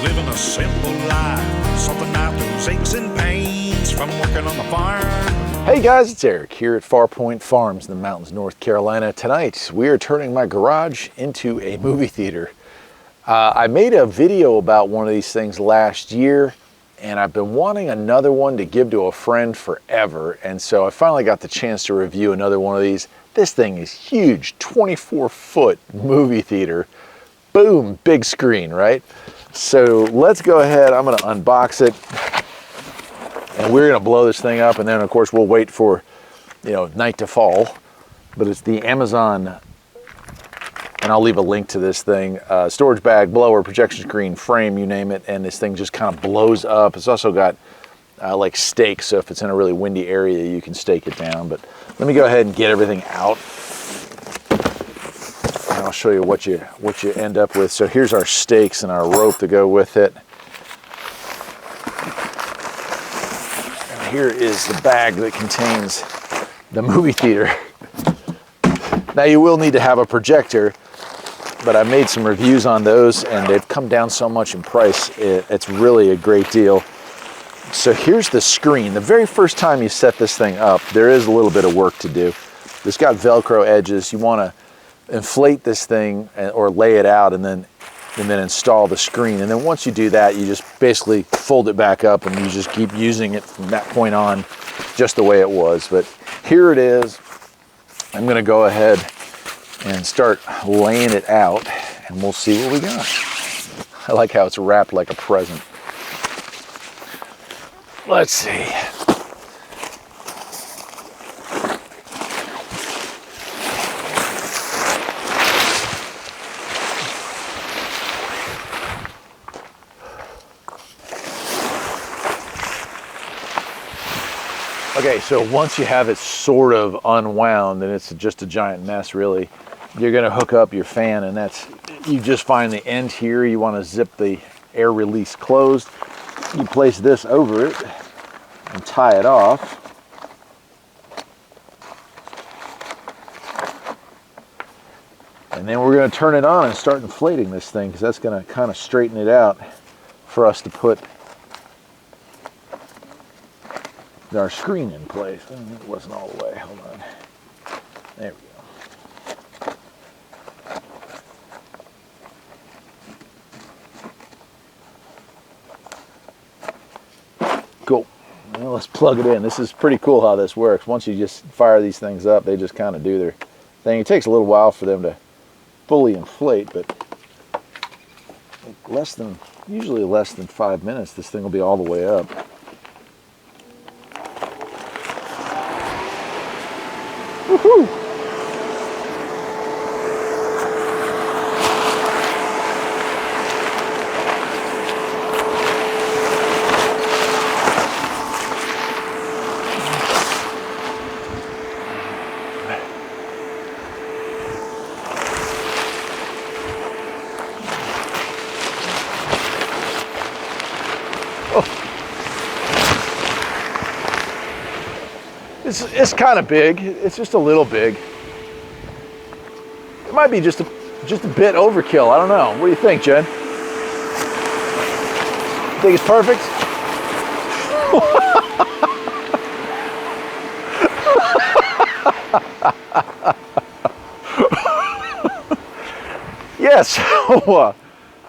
living a simple life, something out those aches and pains from working on the farm. Hey guys, it's Eric here at Farpoint Farms in the mountains, North Carolina. Tonight we are turning my garage into a movie theater. I made a video about one of these things last year, and I've been wanting another one to give to a friend forever, and so I finally got the chance to review another one of these. This thing is huge, 24-foot movie theater. Boom, big screen, right? So let's go ahead, I'm gonna unbox it, and we're gonna blow this thing up, and then of course we'll wait for, night to fall. But it's the Amazon, and I'll leave a link to this thing, storage bag, blower, projection screen, frame, you name it, and this thing just kind of blows up. It's also got like stakes, so if it's in a really windy area, you can stake it down. But let me go ahead and get everything out, and I'll show you what you end up with. So here's our stakes and our rope to go with it. And here is the bag that contains the movie theater. Now you will need to have a projector, but I made some reviews on those and they've come down so much in price, it's really a great deal. So here's the screen. The very first time you set this thing up, there is a little bit of work to do. It's got Velcro edges. You want to inflate this thing or lay it out and then install the screen. And then once you do that, you just basically fold it back up and you just keep using it from that point on just the way it was. But here it is. I'm going to go ahead and start laying it out and we'll see what we got. I like how it's wrapped like a present. Let's see. Okay, so once you have it sort of unwound, and it's just a giant mess really, you're gonna hook up your fan, and you just find the end here. You wanna zip the air release closed. You place this over it and tie it off. And then we're gonna turn it on and start inflating this thing, because that's gonna kind of straighten it out for us to put our screen in place. It wasn't all the way, hold on. There we go. Cool. Well, let's plug it in. This is pretty cool how this works. Once you just fire these things up, they just kind of do their thing. It takes a little while for them to fully inflate, but usually less than 5 minutes, this thing will be all the way up. Woohoo! It's kind of big. It's just a little big. It might be just a bit overkill. I don't know. What do you think, Jen? Think it's perfect? Yes.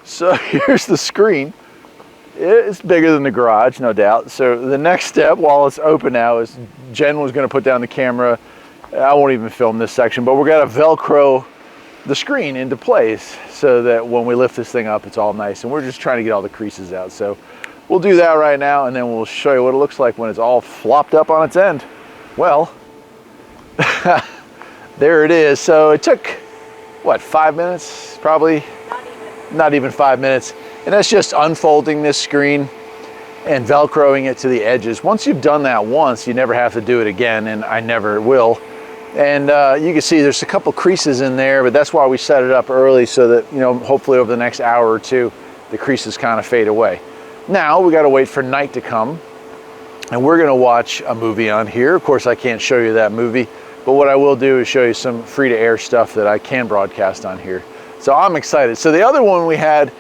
So here's the screen. It's bigger than the garage, no doubt. So the next step, while it's open now, is Jen was going to put down the camera. I won't even film this section, but we're going to Velcro the screen into place so that when we lift this thing up, it's all nice. And we're just trying to get all the creases out. So we'll do that right now, and then we'll show you what it looks like when it's all flopped up on its end. Well, there it is. So it took, what, 5 minutes? Probably not even 5 minutes. And that's just unfolding this screen and Velcroing it to the edges. Once you've done that once, you never have to do it again, and I never will. And you can see there's a couple creases in there, but that's why we set it up early, so that, hopefully over the next hour or two, the creases kind of fade away. Now we got to wait for night to come, and we're going to watch a movie on here. Of course, I can't show you that movie, but what I will do is show you some free to air stuff that I can broadcast on here. So I'm excited. So the other one we had,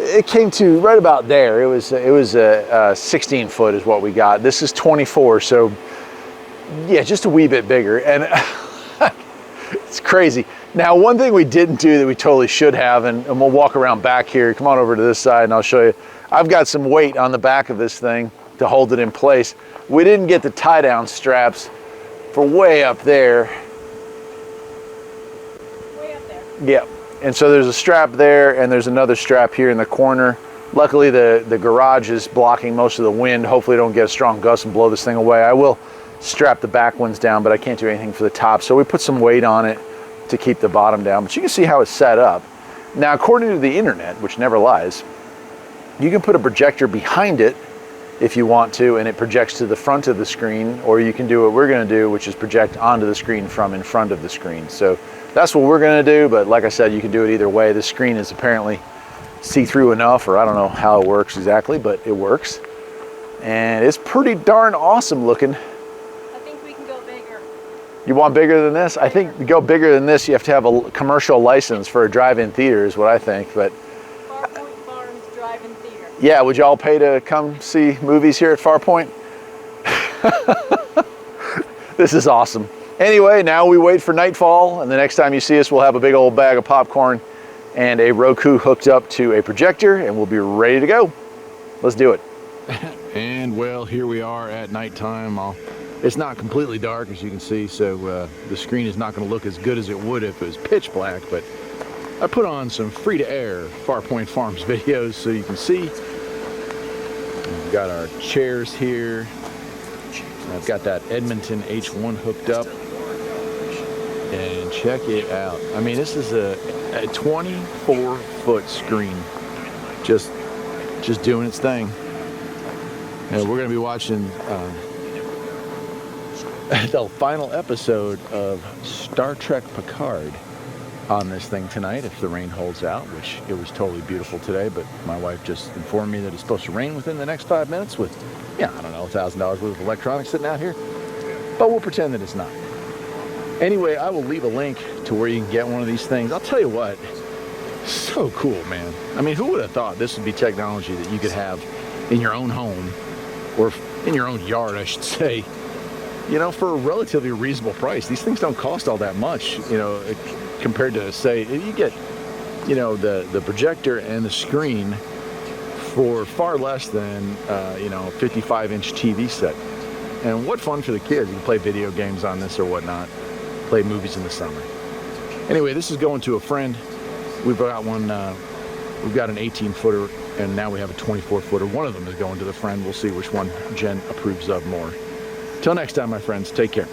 It came to right about there. It was a 16 foot is what we got. This is 24, so yeah, just a wee bit bigger. And it's crazy. Now, one thing we didn't do that we totally should have, and we'll walk around back here. Come on over to this side and I'll show you. I've got some weight on the back of this thing to hold it in place. We didn't get the tie down straps for way up there. Way up there. Yep. And so there's a strap there and there's another strap here in the corner. Luckily the garage is blocking most of the wind. Hopefully it don't get a strong gust and blow this thing away. I will strap the back ones down, but I can't do anything for the top. So we put some weight on it to keep the bottom down. But you can see how it's set up. Now, according to the internet, which never lies, you can put a projector behind it if you want to, and it projects to the front of the screen, or you can do what we're gonna do, which is project onto the screen from in front of the screen. So that's what we're gonna do, but like I said, you can do it either way. The screen is apparently see-through enough, or I don't know how it works exactly, but it works. And it's pretty darn awesome looking. I think we can go bigger. You want bigger than this? I think to go bigger than this, you have to have a commercial license for a drive-in theater is what I think, but Farpoint Farms Drive-In Theater. yeah, would y'all pay to come see movies here at Farpoint? This is awesome. Anyway, now we wait for nightfall, and the next time you see us, we'll have a big old bag of popcorn and a Roku hooked up to a projector, and we'll be ready to go. Let's do it. And well, here we are at nighttime. It's not completely dark, as you can see, so the screen is not going to look as good as it would if it was pitch black, but I put on some free-to-air Farpoint Farms videos so you can see. We've got our chairs here. I've got that Edmonton H1 hooked up. And check it out. I mean, this is a 24-foot screen. Just doing its thing. And we're going to be watching the final episode of Star Trek Picard on this thing tonight, if the rain holds out, which it was totally beautiful today, but my wife just informed me that it's supposed to rain within the next 5 minutes with, yeah, I don't know, $1,000 worth of electronics sitting out here. But we'll pretend that it's not. Anyway, I will leave a link to where you can get one of these things. I'll tell you what, so cool, man. I mean, who would have thought this would be technology that you could have in your own home, or in your own yard, I should say, you know, for a relatively reasonable price. These things don't cost all that much, you know, compared to, say, you get, you know, the projector and the screen for far less than, you know, a 55-inch TV set. And what fun for the kids. You can play video games on this or whatnot, play movies in the summer. Anyway, this is going to a friend. We've got one, we've got an 18-footer, and now we have a 24-footer. One of them is going to the friend. We'll see which one Jen approves of more. Till next time, my friends, take care.